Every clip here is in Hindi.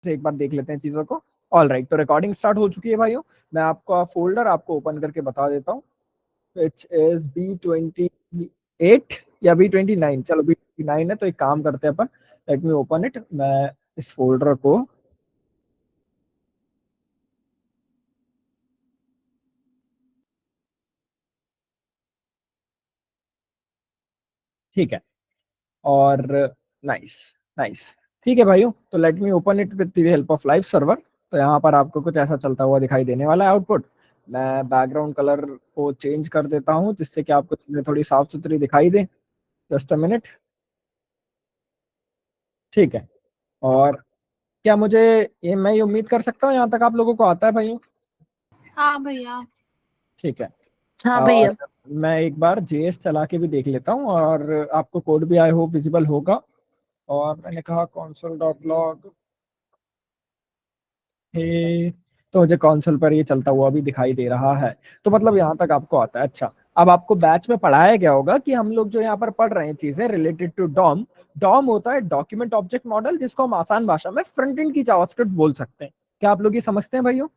से एक बार देख लेते हैं चीजों को। ऑल राइट, तो रिकॉर्डिंग स्टार्ट हो चुकी है भाइयों। मैं आपका फोल्डर आपको ओपन करके बता देता हूँ, विच इज B28 या B29। चलो B29 है, तो एक काम करते हैं अपन, लेट मी ओपन इट। मैं इस फोल्डर को, ठीक है, और नाइस नाइस, ठीक है भाइयों। तो let me open it with the help of live server. तो यहाँ पर आपको कुछ ऐसा चलता हुआ दिखाई देने वाला है आउटपुट। मैं बैकग्राउंड कलर को चेंज कर देता हूँ जिससे कि आपको चीजें थोड़ी साफ सुथरी दिखाई दे। जस्ट अ मिनट, ठीक है। और क्या मुझे ये, मैं ये उम्मीद कर सकता हूँ यहाँ तक आप लोगों को आता है भाइयों? हाँ भैया। ठीक है। हाँ और भैया। मैं एक बार जेएस चला के भी देख लेता हूँ, और आपको कोड भी आई होप विजिबल होगा। और मैंने कहा console डॉट लॉग है, तो मुझे कंसोल पर ये चलता हुआ भी दिखाई दे रहा है। तो मतलब यहाँ तक आपको आता है। अच्छा, अब आपको बैच में पढ़ाया गया होगा कि हम लोग जो यहाँ पर पढ़ रहे हैं चीजें रिलेटेड टू डॉम। डॉम होता है डॉक्यूमेंट ऑब्जेक्ट मॉडल, जिसको हम आसान भाषा में फ्रंट एंड की जावास्क्रिप्ट बोल सकते हैं। क्या आप लोग ये समझते हैं भाइयों?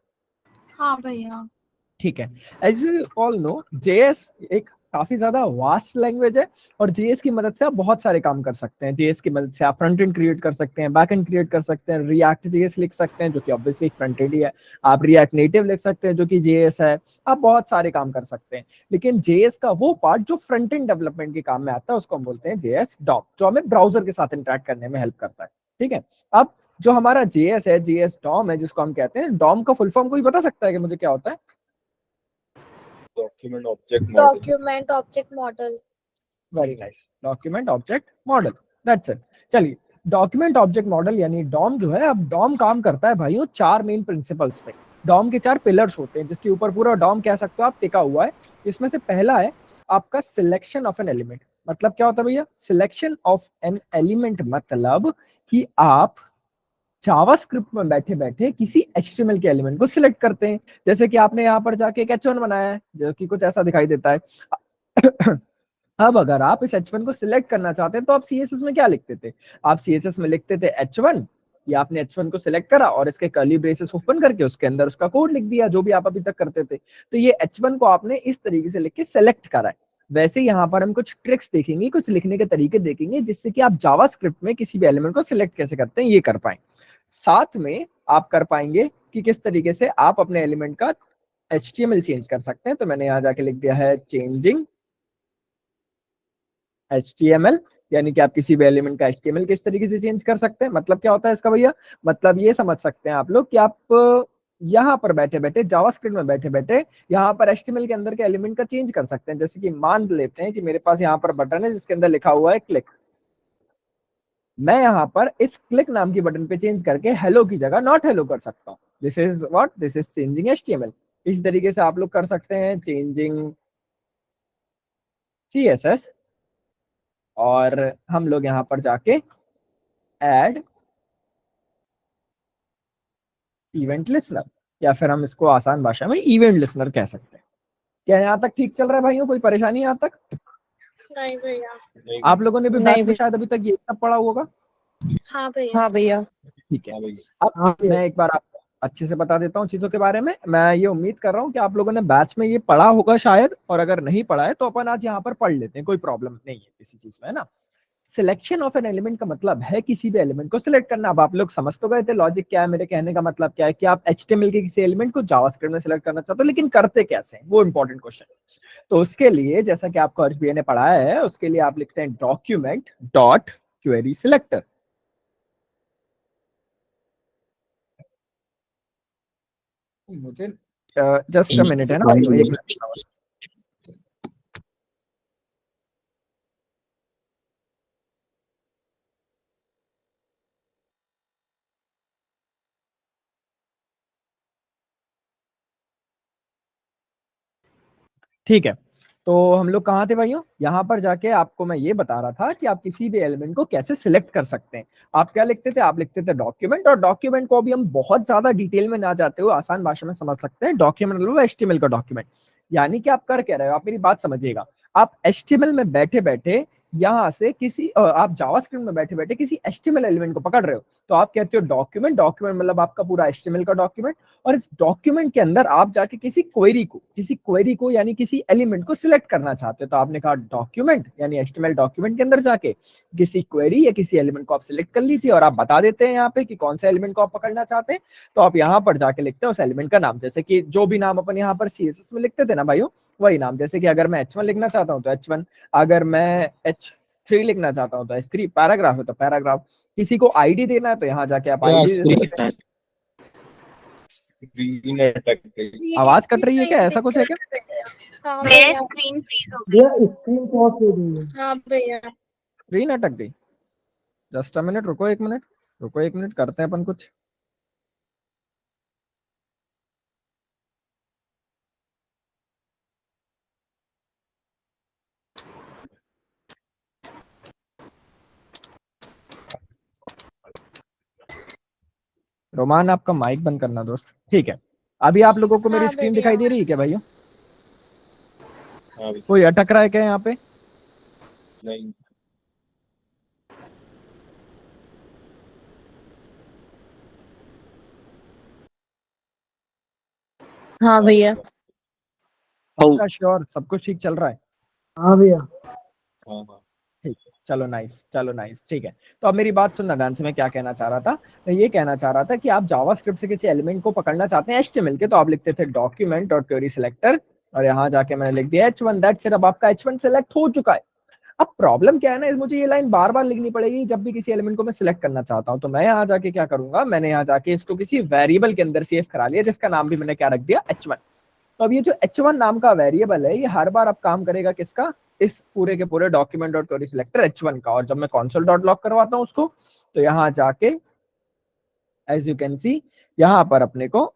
हाँ भैया। ठीक है। As you all know, JS एक काफी ज्यादा वास्ट लैंग्वेज है, और जेएस की मदद से आप बहुत सारे काम कर सकते हैं। जेएस की मदद से आप फ्रंट एंड क्रिएट कर सकते हैं, बैक एंड क्रिएट कर सकते हैं, रिएक्ट जेएस लिख सकते हैं जो कि ऑब्वियसली एक फ्रंट एंड ही है। आप रिएक्ट नेटिव लिख सकते हैं जो कि जेएस है। आप बहुत सारे काम कर सकते हैं, लेकिन जेएस का वो पार्ट जो फ्रंट एंड डेवलपमेंट के काम में आता है उसको हम बोलते हैं जेएस डॉम, जो हमें ब्राउजर के साथ इंटरेक्ट करने में हेल्प करता है। ठीक है। अब जो हमारा जेएस है, जेएस डॉम है जिसको हम कहते हैं, डॉम का फुल फॉर्म कोई बता सकता है कि मुझे क्या होता है? Document object model. Document object model. Very nice, document object model, that's it. चलिए, डॉक्यूमेंट ऑब्जेक्ट मॉडल यानी डॉम जो है, अब डॉम काम करता है भाइयों चार मेन प्रिंसिपल्स पे। डॉम के चार पिलर्स होते हैं जिसके ऊपर पूरा डॉम कह सकते हो आप टिका हुआ है। इसमें से पहला है आपका सिलेक्शन ऑफ एन एलिमेंट। मतलब क्या होता है भैया? सिलेक्शन ऑफ एन एलिमेंट मतलब कि आप जावास्क्रिप्ट में बैठे बैठे किसी एचटीएमएल के एलिमेंट को सिलेक्ट करते हैं। जैसे कि आपने यहाँ पर जाके एक H1 बनाया है जो कि कुछ ऐसा दिखाई देता है। अब अगर आप इस H1 को सिलेक्ट करना चाहते हैं तो आप सीएसएस में क्या लिखते थे? आप सीएसएस में लिखते थे H1, या आपने H1 को सिलेक्ट करा और इसके कर्ली ब्रेसेस ओपन करके उसके अंदर उसका कोड लिख दिया, जो भी आप अभी तक करते थे। तो ये H1 को आपने इस तरीके से लिख के सिलेक्ट करा है। वैसे यहाँ पर हम कुछ ट्रिक्स देखेंगे, कुछ लिखने के तरीके देखेंगे जिससे कि आप जावास्क्रिप्ट में किसी भी एलिमेंट को सिलेक्ट कैसे करते हैं ये कर पाए। साथ में आप कर पाएंगे कि किस तरीके से आप अपने एलिमेंट का HTML चेंज कर सकते हैं। तो मैंने यहाँ जाके लिख दिया है चेंजिंग HTML, यानी कि आप किसी भी एलिमेंट का HTML किस तरीके से चेंज कर सकते हैं। मतलब क्या होता है इसका भैया? मतलब ये समझ सकते हैं आप लोग कि आप यहाँ पर बैठे बैठे जावास्क्रिप्ट में बैठे बैठे यहाँ पर HTML के अंदर के एलिमेंट का चेंज कर सकते हैं। जैसे कि मान लेते हैं कि मेरे पास यहाँ पर बटन है जिसके अंदर लिखा हुआ है क्लिक। मैं यहाँ पर इस क्लिक नाम की बटन पे चेंज करके हेलो की जगह नॉट हेलो कर सकता हूँ। This is what, this is changing HTML। इस तरीके से आप लोग कर सकते हैं चेंजिंग CSS। और हम लोग यहाँ पर जाके ऐड इवेंट लिसनर, या फिर हम इसको आसान भाषा में इवेंट लिसनर कह सकते हैं। क्या यहाँ तक ठीक चल रहा है भाइयों? कोई परेशानी यहाँ तक? नहीं भैया। आप लोगों ने भी नहीं बैच में भैया। शायद अभी तक ये सब पढ़ा होगा। हाँ भैया। हाँ भैया। ठीक है। हाँ भैया। अब हाँ भैया। मैं एक बार आपको अच्छे से बता देता हूँ चीजों के बारे में। मैं ये उम्मीद कर रहा हूँ कि आप लोगों ने बैच में ये पढ़ा होगा शायद, और अगर नहीं पढ़ा है तो अपन आज यहाँ पर पढ़ लेते हैं, कोई प्रॉब्लम नहीं है किसी चीज में, है ना। सिलेक्शन ऑफ एन एलिमेंट का मतलब है किसी भी एलिमेंट को सिलेक्ट करना। अब आप लोग समझ तो गए थे लॉजिक क्या है, मेरे कहने का मतलब क्या है, कि आप HTML के किसी एलिमेंट को जावास्क्रिप्ट में सिलेक्ट करना चाहते हो, लेकिन करते कैसे हैं वो इंपॉर्टेंट क्वेश्चन है। तो उसके लिए जैसा कि आपको HBA ने पढ़ाया है, उसके लिए आप लिखते हैं डॉक्यूमेंट डॉट क्वेरी सिलेक्टर। मुझे जस्ट अ मिनट है ना, एक मिनट। ठीक है। तो हम लोग कहाँ थे भाइयों? यहाँ पर जाके आपको मैं ये बता रहा था कि आप किसी भी एलिमेंट को कैसे सिलेक्ट कर सकते हैं। आप क्या लिखते थे? आप लिखते थे डॉक्यूमेंट, और डॉक्यूमेंट को अभी हम बहुत ज्यादा डिटेल में ना जाते हुए आसान भाषा में समझ सकते हैं। डॉक्यूमेंट मतलब HTML का डॉक्यूमेंट। यानी कि आप कर क्या रहे हो, आप मेरी बात समझिएगा। आप HTML में बैठे बैठे यहाँ से किसी आप जावास्क्रिप्ट में बैठे बैठे किसी एचटीएमएल एलिमेंट को पकड़ रहे हो, तो आप कहते हो डॉक्यूमेंट, डॉक्यूमेंट मतलब आपका पूरा एचटीएमएल का डॉक्यूमेंट, और इस डॉक्यूमेंट के अंदर आप जाके किसी क्वेरी को यानी किसी एलिमेंट को सिलेक्ट करना चाहते हो, तो आपने कहा डॉक्यूमेंट यानी एचटीएमएल डॉक्यूमेंट के अंदर जाके किसी क्वेरी या किसी एलिमेंट को आप सिलेक्ट कर लीजिए, और आप बता देते हैं यहाँ पे कि कौन सा एलिमेंट को आप पकड़ना चाहते हैं। तो आप यहाँ पर जाके लिखते हैं उस एलिमेंट का नाम, जैसे कि जो भी नाम अपन यहाँ पर सीएसएस में लिखते थे ना भाइयों, वही नाम। जैसे कि अगर मैं H1 लिखना चाहता हूँ तो H1, अगर मैं H3 लिखना चाहता हूँ तो H3, पैराग्राफ है तो पैराग्राफ, किसी को आईडी देना है तो यहाँ जाके आप आईडी दे सकते हैं। स्क्रीन अटक गई। आवाज कट रही है क्या, ऐसा कुछ है क्या? हाँ मेरा भैया। स्क्रीन फ्रीज हो गई। स्क्रीन पॉज हो रही है, हाँ भैया। स्क्रीन अटक गई। जस्ट अ मिनट, रुको एक मिनट, रुको एक मिनट, करते हैं अपन कुछ। रोमान आपका माइक बंद करना दोस्त। ठीक है, अभी आप लोगों को मेरी हाँ स्क्रीन भैया। दिखाई दे रही है क्या भाइयों? हाँ भी कोई अटक रहा है क्या यहाँ पे? नहीं। हाँ भैया। पक्का श्योर सब कुछ ठीक चल रहा है? हाँ भैया। हाँ हाँ ठीक है, चलो नाइस, चलो नाइस, ठीक है। तो अब मेरी बात सुनना ध्यान से, मैं क्या कहना चाह रहा था। मैं ये कहना चाह रहा था कि आप जावास्क्रिप्ट से किसी एलिमेंट को पकड़ना चाहते हैं एचटीएमएल के, तो आप लिखते थे डॉक्यूमेंट डॉट क्वेरी सिलेक्टर, और यहाँ जाके मैंने लिख दिया H1, दैट्स इट। अब आपका H1 सिलेक्ट हो चुका है। अब प्रॉब्लम क्या है ना, मुझे ये लाइन बार बार लिखनी पड़ेगी जब भी किसी एलिमेंट को मैं सिलेक्ट करना चाहता हूँ। तो मैं यहाँ जाके क्या करूंगा, मैंने यहाँ जाके इसको किसी वेरिएबल के अंदर सेव करा लिया, जिसका नाम भी मैंने क्या रख दिया, H1। तो अब ये जो H1 नाम का वेरिएबल है, ये हर बार अब काम करेगा किसका, इस पूरे के पूरे document dot query selector H1 का। और जब मैं console डॉट लॉग करवाता हूँ उसको, तो यहाँ जाके एज यू कैन सी यहाँ पर अपने को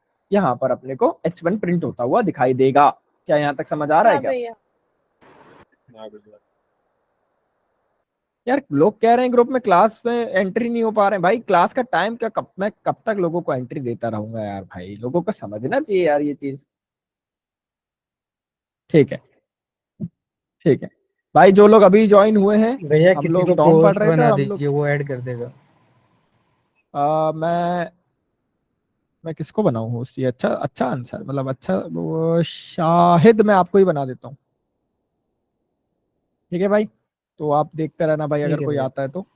H1 प्रिंट होता हुआ दिखाई देगा। क्या यहाँ तक समझ आ रहा है हाँ क्या? भैया। हाँ भैया। यार लोग कह रहे हैं ग्रुप में क्लास में एंट्री नहीं हो पा रहे हैं। भाई क्लास का टाइम क्या, मैं कब तक लोगों को एंट्री देता रहूंगा यार? भाई लोगों को समझना चाहिए यार ये चीज। ठीक है, ठीक है भाई, जो लोग अभी ज्वाइन हुए हैं, भैया हम किसी लोग को डॉम पढ़ पोस्ट रहे थे बना और हम लोग दीजिए, वो ऐड कर देगा। मैं किसको बनाऊं होस्ट? ये अच्छा अच्छा आंसर, मतलब अच्छा वो शाहिद, मैं आपको ही बना देता हूँ। ठीक है भाई, तो आप देखते रहना भाई, अगर ठीक है कोई भैया। आता है तो।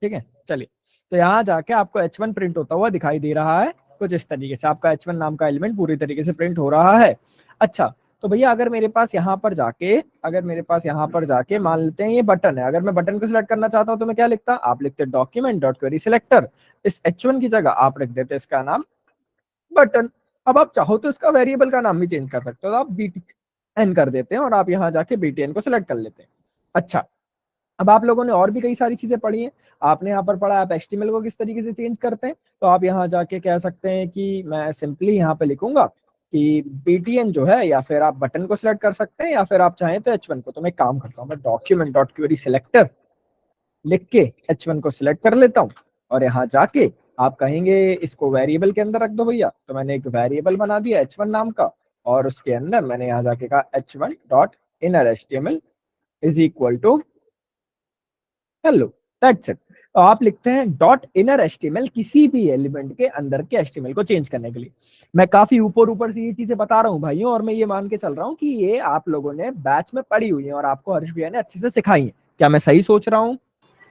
ठीक है, चलिए। तो यहाँ जाके आपको H1 प्रिंट होता हुआ दिखाई दे रहा है कुछ इस तरीके से, आपका H1 नाम का एलिमेंट पूरी तरीके से प्रिंट हो रहा है। अच्छा, तो भैया अगर मेरे पास यहाँ पर जाके मान लेते हैं ये बटन है, अगर मैं बटन को सिलेक्ट करना चाहता हूँ तो मैं क्या लिखता, आप लिखते डॉक्यूमेंट डॉट क्वेरी सिलेक्टर, इस H1 की जगह आप रख देते इसका नाम बटन। अब आप चाहो तो इसका वेरिएबल का नाम भी चेंज कर सकते हो, तो आप BTN कर देते हैं और आप यहाँ जाके BTN को सिलेक्ट कर लेते हैं। अच्छा, अब आप लोगों ने और भी कई सारी चीजें पढ़ी हैं। आपने यहाँ पर पढ़ा आप HTML को किस तरीके से चेंज करते हैं, तो आप यहाँ जाके कह सकते हैं कि मैं सिंपली यहाँ पे लिखूंगा कि BTN जो है, या फिर आप बटन को सिलेक्ट कर सकते हैं, या फिर आप चाहें तो H1 को। तो मैं काम करता हूँ, मैं डॉक्यूमेंट डॉट क्वेरी सिलेक्टर लिख के H1 को सिलेक्ट कर लेता हूँ, और यहाँ जाके आप कहेंगे इसको वेरिएबल के अंदर रख दो भैया, तो मैंने एक वेरिएबल बना दिया H1 नाम का, और उसके अंदर मैंने यहाँ जाके कहा H1 dot inner HTML is equal to hello, that's it. तो आप लिखते हैं डॉट इनर एचटीएमएल किसी भी एलिमेंट के अंदर के एचटीएमएल को चेंज करने के लिए। मैं काफी ऊपर ऊपर से ये चीजें बता रहा हूँ भाइयों, और मैं ये मान के चल रहा हूँ कि ये आप लोगों ने बैच में पढ़ी हुई है और आपको हर्ष भैया ने अच्छे से सिखाई है। क्या मैं सही सोच रहा हूँ?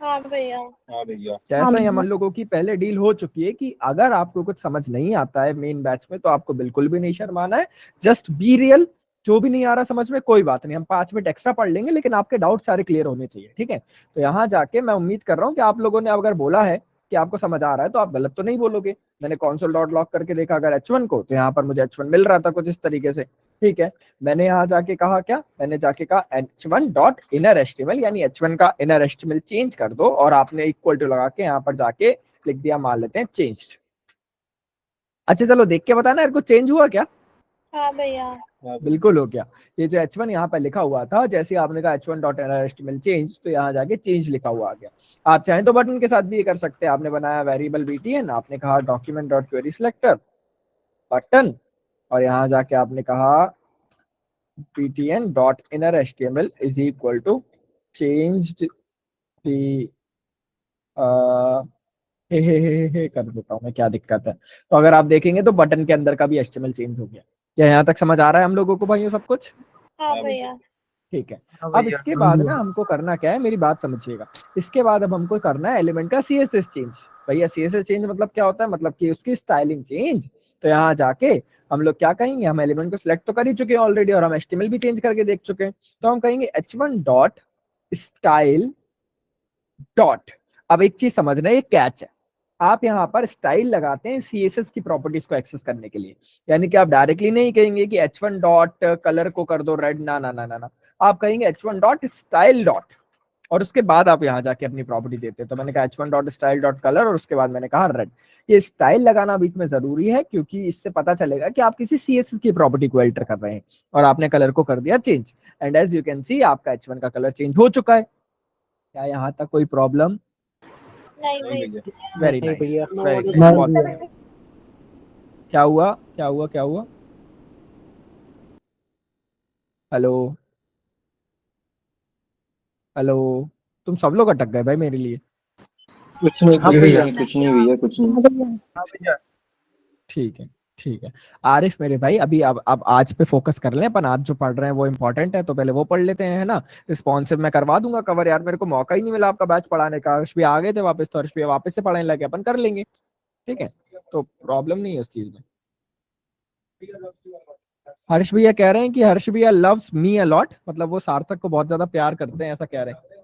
हाँ भैया। हाँ भैया। जैसा ही हम लोगों की पहले डील हो चुकी है कि अगर आपको कुछ समझ नहीं आता है मेन बैच में, तो आपको बिल्कुल भी नहीं शर्माना है, जस्ट बी रियल। जो भी नहीं आ रहा समझ में, कोई बात नहीं, हम 5 मिनट एक्स्ट्रा पढ़ लेंगे, लेकिन आपके डाउट सारे क्लियर होने चाहिए। ठीक है, तो यहाँ जाके मैं उम्मीद कर रहा हूँ कि आप लोगों ने अगर बोला है कि आपको समझ आ रहा है, तो आप गलत तो नहीं बोलोगे। मैंने console डॉट लॉग करके देखा अगर H1 को, तो यहाँ पर मुझे H1 मिल रहा था कुछ इस तरीके से। ठीक है, मैंने यहाँ जाके कहा क्या, मैंने जाके कहा H1 डॉट इनर एचटीएमएल, यानी H1 का इनर एचटीएमएल चेंज कर दो, और आपने इक्वल टू लगा के यहाँ पर जाके लिख दिया, मान लेते हैं चेंज। अच्छा चलो देख के बताना यार, कुछ चेंज हुआ क्या? हाँ भैया। बिल्कुल हो गया। ये जो H1 यहाँ पर लिखा हुआ था, जैसे आपने कहा H1 डॉट एचटीएमएल चेंज, तो यहाँ जाके चेंज लिखा हुआ आ गया। आप चाहें तो बटन के साथ भी ये कर सकते हैं। आपने बनाया वेरिएबल BTN, आपने कहा document dot query selector button, और यहाँ जाके आपने कहा BTN dot inner HTML is equal to changed कि हे कर देता हूँ मैं, क्या दिक्कत है। तो अगर आप देखेंगे तो बटन के अंदर का भी HTML चेंज हो गया। क्या यहाँ तक समझ आ रहा है हम लोगों को भाइयों सब कुछ? हाँ हाँ भैया। ठीक है। हाँ अब भैया। इसके बाद ना हमको करना क्या है, मेरी बात समझिएगा। इसके बाद अब हमको करना है एलिमेंट का CSS चेंज। भैया CSS चेंज मतलब क्या होता है, मतलब कि उसकी स्टाइलिंग चेंज। तो यहाँ जाके हम लोग क्या कहेंगे, हम एलिमेंट को सिलेक्ट तो कर ही चुके हैं ऑलरेडी, और हम HTML भी चेंज करके देख चुके हैं। तो हम कहेंगे h1 डॉट स्टाइल डॉट। अब एक चीज समझना, ये कैच है। आप यहाँ पर स्टाइल लगाते हैं CSS की प्रॉपर्टीज को एक्सेस करने के लिए। यानी कि आप डायरेक्टली नहीं कहेंगे कि h1 डॉट कलर को कर दो रेड, ना ना ना ना ना। आप कहेंगे h1 डॉट स्टाइल डॉट, और उसके बाद आप यहाँ जाके अपनी प्रॉपर्टी देते हैं। तो मैंने कहा h1 dot style dot colour, और उसके बाद मैंने कहा रेड। ये स्टाइल लगाना बीच में जरूरी है, क्योंकि इससे पता चलेगा कि आप किसी CSS की प्रॉपर्टी को एल्टर कर रहे हैं, और आपने कलर को कर दिया change. And as you can see आपका h1 का कलर चेंज हो चुका है। क्या यहाँ तक कोई प्रॉब्लम? नहीं नहीं भैया। भैया। वेरी नहीं नाइस, भैया। वेरी नहीं गुड। भैया। क्या हुआ, क्या हुआ, क्या हुआ? Hello, hello. तुम सब लोग अटक गए भाई मेरे लिए। कुछ नहीं हाँ कुछ भैया। नहीं कुछ नहीं भैया कुछ नहीं। हाँ भैया। ठीक है, ठीक है। आरिफ मेरे भाई, अभी अब आज पे फोकस कर लें अपन। आज जो पढ़ रहे हैं वो इंपॉर्टेंट है, तो पहले वो पढ़ लेते हैं, है ना। रिस्पॉन्सिव मैं करवा दूंगा कवर यार, मेरे को मौका ही नहीं मिला आपका बैच पढ़ाने का। हर्ष भी आ गए थे वापस, तो हर्ष भी वापस से पढ़ाने लगे, अपन कर लेंगे। ठीक है, तो प्रॉब्लम नहीं है उस चीज में। हर्ष भैया कह रहे हैं कि हर्ष भैया लव्स मी अलॉट, मतलब वो सार्थक को बहुत ज्यादा प्यार करते हैं, ऐसा कह रहे हैं।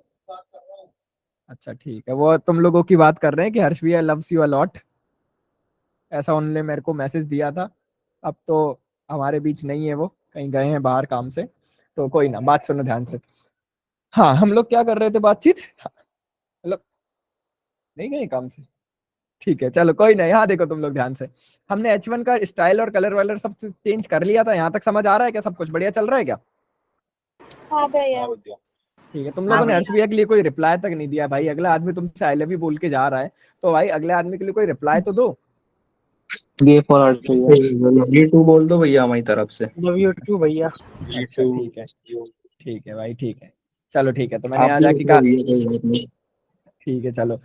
अच्छा ठीक है, वो तुम लोगों की बात कर रहे हैं कि हर्ष भैया लव्स यू अलॉट, ऐसा उन्होंने मेरे को मैसेज दिया था। अब तो हमारे बीच नहीं है, वो कहीं गए हैं बाहर काम से। तो कोई ना, बात सुनो ध्यान से। हाँ, हम लोग क्या कर रहे थे, बातचीत, मतलब नहीं गए काम से। ठीक है, चलो कोई ना। यहाँ देखो तुम लोग ध्यान से, हमने H1 का स्टाइल और कलर वलर सब चेंज कर लिया था। यहाँ तक समझ आ रहा है क्या? सब कुछ बढ़िया चल रहा है क्या? हाँ भैया। हाँ भैया। ठीक है, तुम लोगों ने हर्ष भैया के लिए कोई रिप्लाई तक नहीं दिया भाई। अगला आदमी तुमसे आई लव यू बोल के जा रहा है, तो भाई अगले आदमी के लिए कोई रिप्लाई तो दो। ये फॉर आर्ट भैया टू बोल दो भैया हमारी तरफ से। लव यू टू भैया। अच्छा ठीक है, ठीक है भाई, ठीक है। चलो ठीक है, तो मैंने आप यहाँ भी जाके बोल दो कहा। भैया कोई बात नहीं। ठीक है चलो।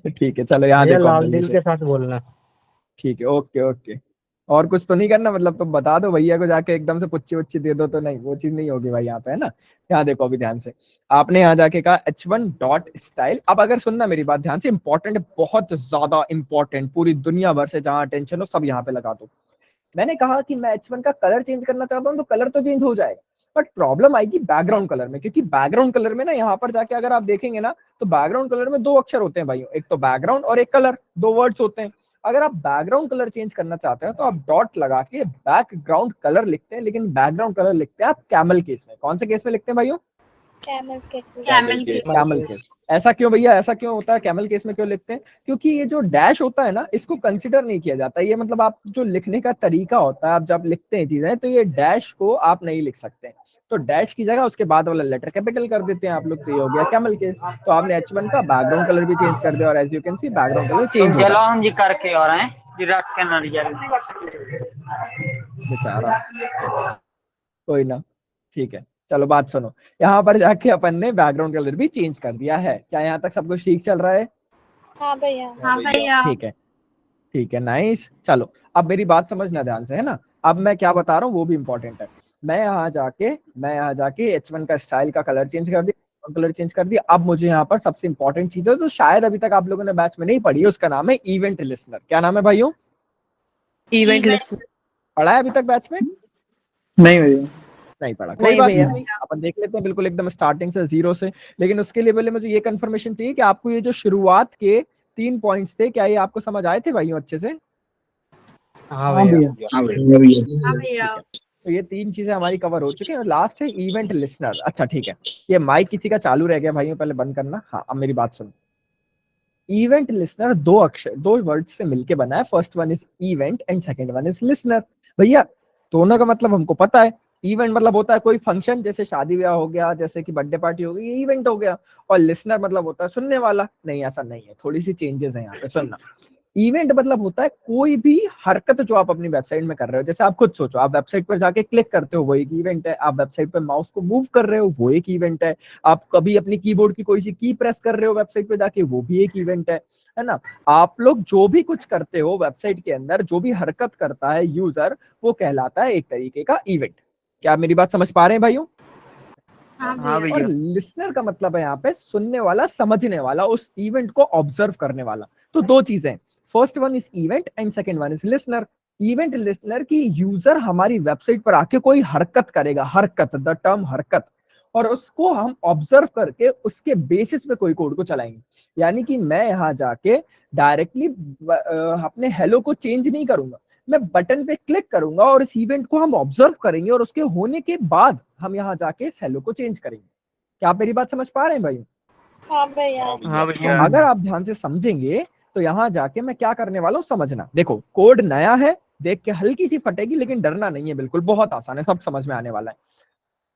ठीक है चलो, यहाँ भैया देखो हम लाल लोग दिल नीचे। के साथ बोलना। ठीक है, ओके ओके। और कुछ तो नहीं करना, मतलब तुम बता दो भैया को जाके एकदम से पुच्ची उच्ची दे दो, तो नहीं, वो चीज नहीं होगी भाई यहाँ पे, है ना। यहाँ देखो अभी ध्यान से, आपने यहाँ जाके कहा h1 डॉट स्टाइल। अब अगर सुनना मेरी बात ध्यान से, इंपॉर्टेंट, बहुत ज्यादा इंपॉर्टेंट, पूरी दुनिया भर से जहां टेंशन हो सब यहाँ पे लगा दो। मैंने कहा कि मैं H1 का कलर चेंज करना चाहता हूँ, तो कलर तो चेंज हो जाएगा, बट प्रॉब्लम आएगी बैकग्राउंड कलर में। क्योंकि बैकग्राउंड कलर में ना, यहाँ पर जाके अगर आप देखेंगे ना, तो बैकग्राउंड कलर में दो अक्षर होते हैं भाइयों, एक तो बैकग्राउंड और एक कलर, दो वर्ड्स होते हैं। अगर आप बैकग्राउंड कलर चेंज करना चाहते हैं, तो आप डॉट लगा के बैकग्राउंड कलर लिखते हैं, लेकिन बैकग्राउंड कलर लिखते हैं आप कैमल केस में। कौन से केस में लिखते हैं भाइयों? कैमल कैसे? Camel case. Camel case. ऐसा क्यों भैया, ऐसा क्यों होता है, कैमल केस में क्यों लिखते हैं? क्योंकि ये जो डैश होता है ना, इसको कंसिडर नहीं किया जाता। ये मतलब आप जो लिखने का तरीका होता है, आप जब लिखते हैं चीजें, तो ये डैश को आप नहीं लिख सकते। तो डैश की जगह उसके बाद वाला लेटर कैपिटल कर देते हैं आप लोग, तो ये हो गया कैमल केस। तो आपने H1 का बैकग्राउंड कलर भी चेंज कर दिया, और as you can see background colour change हो गया। जलावन जी करके और हैं जी रख के नारियल बेचारा, कोई ना, ठीक है। चलो बात सुनो, यहाँ पर जाके अपन ने बैकग्राउंड कलर भी चेंज कर दिया है। क्या यहाँ तक सब कुछ ठीक चल रहा है? हाँ भैया। हाँ भैया। ठीक है, ठीक है, नाइस। चलो अब मेरी बात समझना ध्यान से, है ना। अब मैं क्या बता रहा हूँ वो भी इंपॉर्टेंट है। मैं यहाँ जाके H1 का स्टाइल का कलर चेंज कर दिया, कलर चेंज कर दिया। अब मुझे यहाँ पर सबसे इंपॉर्टेंट चीज है, तो शायद अभी तक आप लोगों ने बैच में नहीं पढ़ी है, उसका नाम है इवेंट लिस्नर। क्या नाम है भाइयों? Event list. पढ़ा है अभी तक बैच में? नहीं भैया। नहीं पढ़ा, कोई नहीं बात भैया। नहीं, अपन देख लेते हैं बिल्कुल एकदम स्टार्टिंग से, जीरो से। लेकिन उसके लिए पहले मुझे ये कंफर्मेशन चाहिए कि आपको ये जो शुरुआत के 3 पॉइंट्स थे, क्या ये आपको समझ आए थे भाइयों अच्छे से? हाँ भैया। हाँ भैया। ठीक है, तो ये 3 चीजें हमारी कवर हो चुकी हैं। लास्ट है इवेंट लिसनर। अच्छा ठीक है, ये माइक किसी का चालू रह गया भाइयों, पहले बंद करना। हाँ, अब मेरी बात सुनो। इवेंट लिसनर दो अक्षर, दो वर्ड से मिलके बना है। First one is event and second one is listener. भैया दोनों का मतलब हमको पता है। इवेंट मतलब होता है कोई फंक्शन, जैसे शादी ब्याह हो गया, जैसे कि बर्थडे पार्टी हो गई, ये इवेंट हो गया। और लिसनर मतलब होता है सुनने वाला। नहीं, ऐसा नहीं है, थोड़ी सी चेंजेस है यहाँ पे, सुनना। इवेंट मतलब होता है कोई भी हरकत जो आप अपनी वेबसाइट में कर रहे हो। जैसे आप खुद सोचो, आप वेबसाइट पर जाके क्लिक करते हो, वो एक इवेंट है। आप वेबसाइट पर माउस को मूव कर रहे हो, वो एक इवेंट है। आप कभी अपनी कीबोर्ड की कोई सी की प्रेस कर रहे हो वेबसाइट पे जाके, वो भी एक इवेंट है ना। आप लोग जो भी कुछ करते हो वेबसाइट के अंदर, जो भी हरकत करता है यूजर, वो कहलाता है एक तरीके का इवेंट। क्या आप मेरी बात समझ पा रहे हैं भाइयों? हाँ और भैया। लिसनर का मतलब है यहाँ पे सुनने वाला, समझने वाला, उस इवेंट को ऑब्जर्व करने वाला। तो दो चीजें, first one is event and second one is listener. Event listener की यूजर हमारी वेबसाइट पर आके कोई हरकत करेगा, हरकत, द टर्म हरकत, और उसको हम ऑब्जर्व करके उसके बेसिस पे कोई कोड को चलाएंगे। यानी कि मैं यहाँ जाके डायरेक्टली अपने हेलो को चेंज नहीं करूंगा, मैं बटन पे क्लिक करूंगा और इस इवेंट को हम ऑब्जर्व करेंगे, और उसके होने के बाद हम यहाँ जाके इस हेलो को चेंज करेंगे। क्या आप मेरी बात समझ पा रहे हैं भाई? हाँ भैया। हाँ भैया। अगर आप ध्यान से समझेंगे तो यहाँ जाके मैं क्या करने वाला हूँ समझना। देखो कोड नया है, देख के हल्की सी फटेगी, लेकिन डरना नहीं है, बिल्कुल बहुत आसान है, सब समझ में आने वाला है।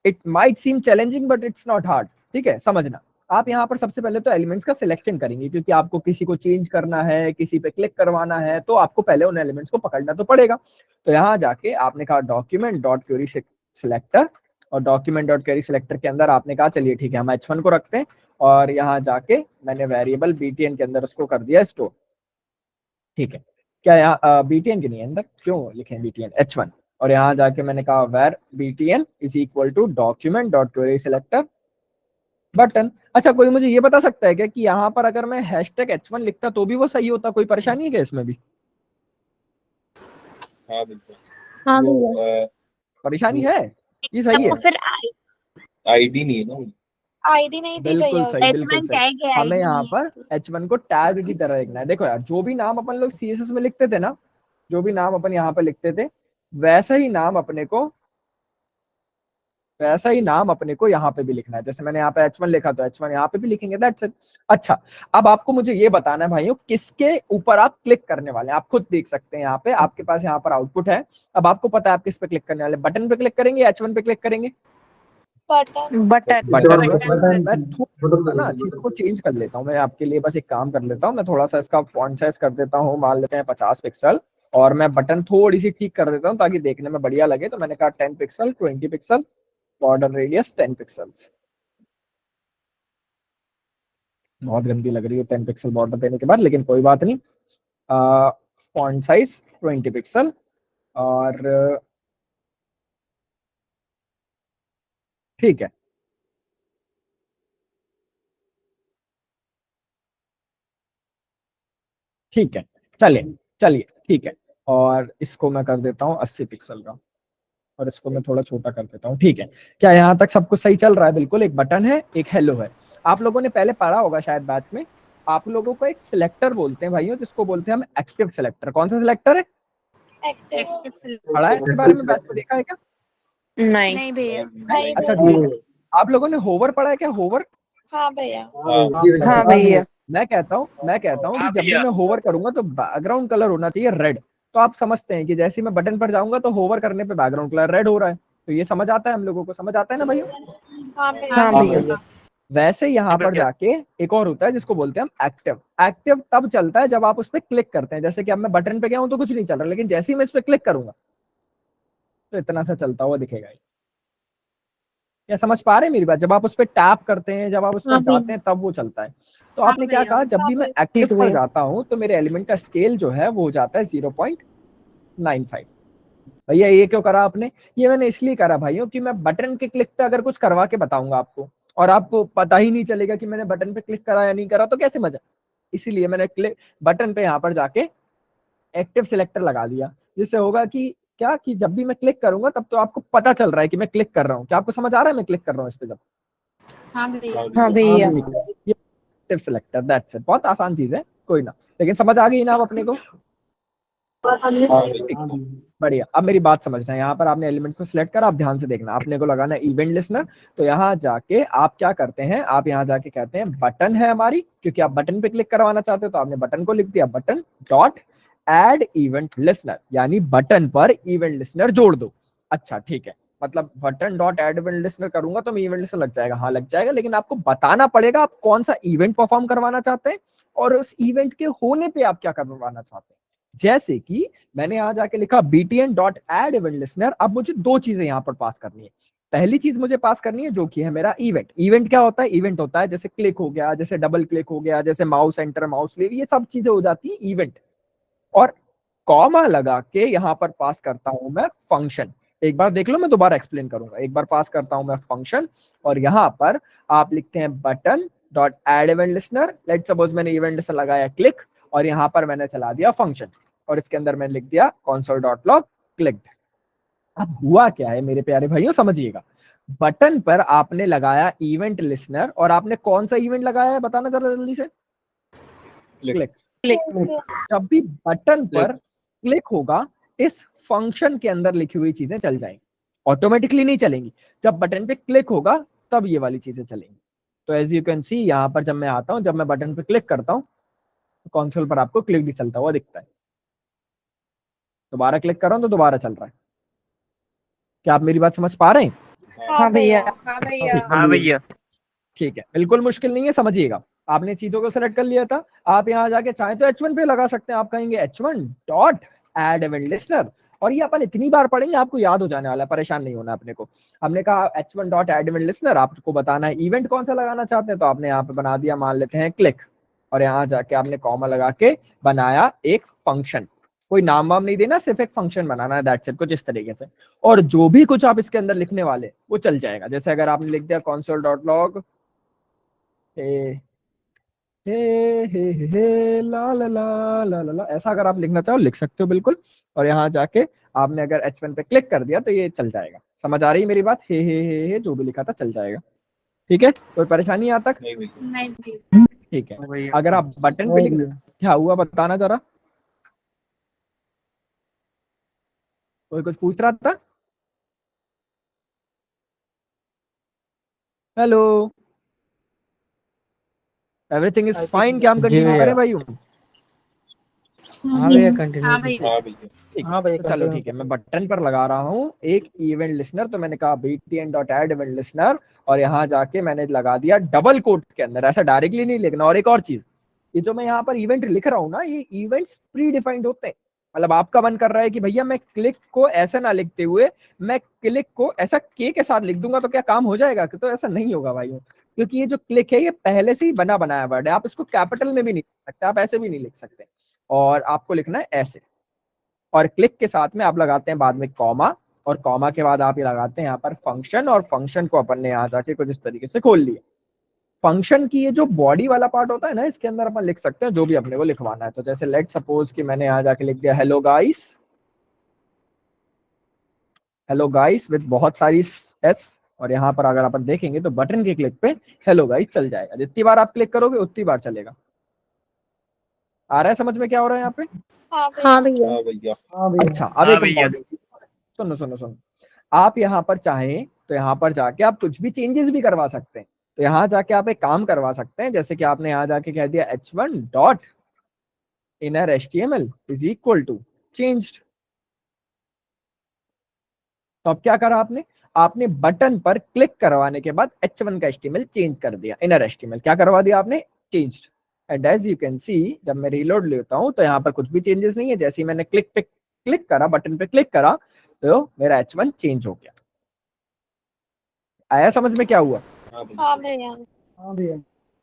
It might seem challenging but it's not hard. ठीक है, समझना। आप यहाँ पर सबसे पहले तो एलिमेंट्स का सिलेक्शन करेंगे, क्योंकि आपको किसी को चेंज करना है, किसी पे क्लिक करवाना है, तो आपको पहले उन एलिमेंट्स को पकड़ना तो पड़ेगा। तो यहाँ जाके आपने कहा डॉक्यूमेंट डॉट क्वेरी सिलेक्टर, और डॉक्यूमेंट डॉट क्वेरी सिलेक्टर के अंदर आपने कहा चलिए ठीक है हम h1 को रखते हैं, और यहाँ जाके मैंने वेरिएबल btn के अंदर उसको कर दिया स्टोर। ठीक है, क्या यहाँ btn के नहीं है अंदर, क्यों लिखे btn h1, और यहाँ जाके मैंने कहा where btn is equal to document dot query selector button. अच्छा, कोई मुझे ये बता सकता है क्या कि यहाँ पर अगर मैं हैशटैग h1 लिखता तो भी वो सही होता? कोई परेशानी है क्या इसमें भी? हाँ बिल्कुल। हाँ वो भैया। परेशानी है? ये सही है? तो फिर आईडी नहीं है ना। आईडी नहीं थी बिल्कुल भैया सही, उसमें। बिल्कुल सही। हमें यहाँ पर h1 को टैग की तरह लिखना है। देखो यार, जो भी नाम अपन लोग CSS में लिखते थे ना, जो भी नाम अपन यहाँ पर लिखते थे, वैसा ही नाम अपने को यहाँ पे भी लिखना है। जैसे मैंने यहाँ पे h1 लिखा तो h1 यहाँ पे भी लिखेंगे, दैट्स इट। अच्छा, अब आपको मुझे ये बताना है भाइयों, किसके ऊपर आप क्लिक करने वाले हैं। आप खुद देख सकते हैं यहाँ पे, आपके पास यहाँ पर आउटपुट है। अब आपको पता है आप किस पे क्लिक करने वाले, बटन पे क्लिक करेंगे, h1 पे क्लिक करेंगे? बटन। बटन। मैं थोड़ा ना चीजों को चेंज कर लेता हूँ, मैं आपके लिए बस एक काम कर लेता हूँ, मैं थोड़ा सा इसका फॉन्ट साइज कर देता हूँ, मान लेते हैं 50 पिक्सल, और मैं बटन थोड़ी सी ठीक कर देता हूँ ताकि देखने में बढ़िया लगे। तो मैंने कहा 10 pixel, 20 pixel, border radius 10 pixels. बहुत गंदी लग रही है 10 पिक्सल बॉर्डर देने के बाद, लेकिन कोई बात नहीं। फॉन्ट साइज 20 पिक्सल, और ठीक है, ठीक है, चलिए चलिए ठीक है। और इसको मैं कर देता हूँ 80 पिक्सल का, और इसको मैं थोड़ा छोटा कर देता हूँ। ठीक है, क्या यहाँ तक सब कुछ सही चल रहा है? बिल्कुल। एक बटन है, एक हेलो है। आप लोगों ने पहले पढ़ा होगा शायद बैच में, आप लोगों को एक सिलेक्टर बोलते हैं भाइयों, जिसको बोलते हैं हम एक्टिव सिलेक्टर। कौन सा सिलेक्टर है? एक्टिव। पढ़ा है इसके बारे में, बैच में देखा है क्या? नहीं नहीं भैया। नहीं। अच्छा ठीक है। आप लोगों ने होवर पढ़ा है क्या? होवर? हाँ भैया। हाँ भैया। मैं कहता हूँ कि जब भी मैं होवर करूंगा तो बैकग्राउंड कलर होना चाहिए रेड। तो आप समझते हैं कि जैसे ही मैं बटन पर जाऊंगा तो होवर करने पे बैकग्राउंड कलर रेड हो रहा है। तो ये समझ आता है, हम लोगों को समझ आता है ना भैया? हाँ भैया। हाँ भैया। वैसे यहाँ पर जाके एक और होता है जिसको बोलते हैं हम एक्टिव। एक्टिव तब चलता है जब आप उस पर क्लिक करते हैं। जैसे कि अब मैं बटन पे गया हूं तो कुछ नहीं चल रहा, लेकिन जैसे ही मैं इस पर क्लिक करूंगा तो इतना सा चलता हुआ दिखेगा। क्या समझ पा रहे हैं मेरी बात? जब आप उस पर टैप करते हैं, जब आप उस पर जाते हैं, तब वो चलता है। तो आपने क्या कहा, जब भी मैं एक्टिव पर जाता हूं तो मेरे एलिमेंट का स्केल जो है वो हो जाता है 0.95। भैया ये क्यों करा आपने? ये मैंने इसलिए करा भाइयों कि मैं बटन के क्लिक पे अगर कुछ करवा के बताऊंगा आपको, और आपको पता ही नहीं चलेगा कि मैंने बटन पे क्लिक करा या नहीं करा, तो कैसे मजा। इसीलिए मैंने क्लिक बटन पे यहाँ पर जाके एक्टिव सिलेक्टर लगा दिया, जिससे होगा कि क्या, कि जब भी मैं क्लिक करूंगा तब तो आपको पता चल रहा है कि मैं क्लिक कर रहा हूँ। क्या आपको समझ आ रहा है मैं क्लिक कर रहा हूँ इस पे जब? हाँ भैया। हाँ भैया। ये एक्टिव सिलेक्टर, दैट्स इट। बहुत आसान चीज है, कोई ना, लेकिन समझ आ गई ना आप अपने को? बढ़िया। अब मेरी बात समझना, यहाँ पर आपने एलिमेंट्स को सिलेक्ट करा, आप ध्यान से देखना, आपने को लगाना है इवेंट लिस्नर। तो यहाँ जाके आप क्या करते हैं, आप यहाँ जाके कहते हैं बटन है हमारी, क्योंकि आप बटन पे क्लिक करवाना चाहते हो तो आपने बटन को लिख दिया button dot add event listener, यानी बटन पर इवेंट लिस्नर जोड़ दो। अच्छा ठीक है, मतलब button dot add event listener करूंगा तो मैं इवेंट लिस्नर लग जाएगा? हाँ लग जाएगा, लेकिन आपको बताना पड़ेगा आप कौन सा इवेंट परफॉर्म करवाना चाहते हैं, और उस इवेंट के होने पे आप क्या करवाना चाहते हैं। जैसे कि मैंने यहाँ जाके लिखा btn dot add event listener. अब मुझे दो चीजें यहाँ पर पास करनी है। पहली चीज मुझे पास करनी है जो कि है मेरा इवेंट। इवेंट क्या होता है, इवेंट होता है जैसे क्लिक हो गया, जैसे डबल क्लिक हो गया, जैसे माउस एंटर माउस लीव, ये सब चीजें हो जाती है इवेंट। और कॉमा लगा के यहाँ पर पास करता हूं मैं फंक्शन। एक बार देख लो, मैं दोबारा एक्सप्लेन करूंगा। एक बार पास करता हूं मैं फंक्शन, और यहाँ पर आप लिखते हैं button dot add event listener. Let suppose मैंने इवेंट लिसनर लगाया क्लिक, और यहाँ पर मैंने चला दिया फंक्शन, और इसके अंदर मैंने लिख दिया console डॉट लॉग क्लिक्ड। अब हुआ क्या है मेरे प्यारे भाइयों, समझिएगा। बटन पर आपने लगाया इवेंट लिसनर, और आपने कौन सा इवेंट लगाया है बताना जरा जल्दी से। क्लिक। जब भी बटन पर क्लिक होगा, इस फंक्शन के अंदर लिखी हुई चीजें चल जाएंगी, ऑटोमेटिकली नहीं चलेंगी। जब बटन पे क्लिक होगा तब ये वाली चीजें चलेंगी। तो एज यू कैन सी यहाँ पर जब मैं आता हूँ, जब मैं बटन पे क्लिक करता हूँ तो कंसोल पर आपको क्लिक भी चलता हुआ दिखता है। दोबारा क्लिक कर रहा हूँ तो दोबारा चल रहा है। क्या आप मेरी बात समझ पा रहे हैं? हाँ भैया। हाँ भैया। हाँ भैया। ठीक है, बिल्कुल मुश्किल नहीं है, समझिएगा। आपने चीजों को सेलेक्ट कर लिया था, आप यहाँ जाके चाहे तो H1 पे लगा सकते हैं। आप कहेंगे H1 dot add event listener, और ये अपन इतनी बार पढ़ेंगे आपको याद हो जाने वाला है, परेशान नहीं होना अपने को। हमने कहा H1 dot add event listener, आपको बताना है इवेंट कौन सा लगाना चाहते हैं, तो आपने यहाँ पे बना दिया, मान लेते हैं क्लिक, और यहाँ जाके आपने कॉमा लगा के बनाया एक फंक्शन। कोई नाम वाम नहीं देना, सिर्फ एक फंक्शन बनाना है, दैट्स इट, कुछ इस तरीके से। और जो भी कुछ आप इसके अंदर लिखने वाले वो चल जाएगा। जैसे अगर आपने लिख दिया console डॉट लॉग हे हे ला ला ला ला ला ला, ऐसा अगर आप लिखना चाहो लिख सकते हो बिल्कुल। और यहाँ जाके आपने अगर H1 पे क्लिक कर दिया तो ये चल जाएगा। समझ आ रही है मेरी बात? हे जो भी लिखा था चल जाएगा। ठीक है, कोई परेशानी यहाँ तक? नहीं भैया। नहीं भैया। ठीक है। हाँ भैया। अगर आप बटन पे लिख, क्या हुआ बताना जरा, कोई कुछ पूछ रहा था? Hello, everything is fine? क्या हम जी कंटिन्यू भैया। करें भाई? हाँ भैया कंटिन्यू हाँ भैया। हाँ भैया। ठीक हाँ है, भैया तो चलो continue ठीक है, मैं बटन पर लगा रहा हूँ एक इवेंट लिसनर। तो मैंने कहा btn dot add event listener, और यहाँ जाके मैंने लगा दिया डबल कोट के अंदर, ऐसा डायरेक्टली नहीं लिखना। और एक और चीज, ये जो मैं यहाँ पर इवेंट लिख रहा हूँ ना, ये इवेंट्स प्री डिफाइंड होते हैं। मतलब आपका मन कर रहा है कि भैया मैं क्लिक को ऐसा ना लिखते हुए मैं क्लिक को ऐसा के साथ लिख दूंगा तो क्या काम हो जाएगा? तो ऐसा नहीं होगा भाई, क्योंकि ये जो क्लिक है ये पहले से ही बना बनाया वर्ड है। आप इसको कैपिटल में भी नहीं लिख सकते, आप ऐसे भी नहीं लिख सकते, और आपको लिखना है ऐसे। और क्लिक के साथ में आप लगाते हैं बाद में कॉमा, और कॉमा के बाद आप ये लगाते हैं यहाँ पर फंक्शन, और फंक्शन को अपन ने यहाँ जाके कुछ इस तरीके से खोल लिया। फंक्शन की ये जो बॉडी वाला पार्ट होता है ना, इसके अंदर अपन लिख सकते हैं जो भी अपने को लिखवाना है। तो जैसे लेट सपोज कि मैंने यहाँ जाके लिख दिया हेलो गाइस विद बहुत सारी एस, और यहाँ पर अगर अपन देखेंगे तो बटन के क्लिक पे हेलो गाइस चल जाएगा। जितनी बार आप क्लिक करोगे उतनी बार चलेगा। आ रहा है समझ में क्या हो रहा है यहाँ पे? हाँ भैया। हाँ भैया। अच्छा, अब हाँ एक भैया। important चीज़, सुनो, आप यहाँ पर चाहें तो यहाँ पर जाके आप कुछ भी चेंजेस भी करवा सकते हैं। तो यहाँ जाके आप एक काम करवा सकते हैं, जैसे कि आपने यहाँ जाके कह दिया H1 dot inner HTML is equal to changed. तो अब क्या करा आपने? आपने बटन पर क्लिक करवाने के बाद H1 का HTML चेंज कर दिया, इनर HTML क्या करवा दिया आपने? Changed. And as you can see, जब मैं रीलोड लेता हूं तो यहाँ पर कुछ भी चेंजेस नहीं है। जैसे ही मैंने क्लिक करा, बटन पे क्लिक करा, तो मेरा H1 चेंज हो गया। आया समझ में क्या हुआ? हाँ भैया। हाँ भैया। हाँ भैया।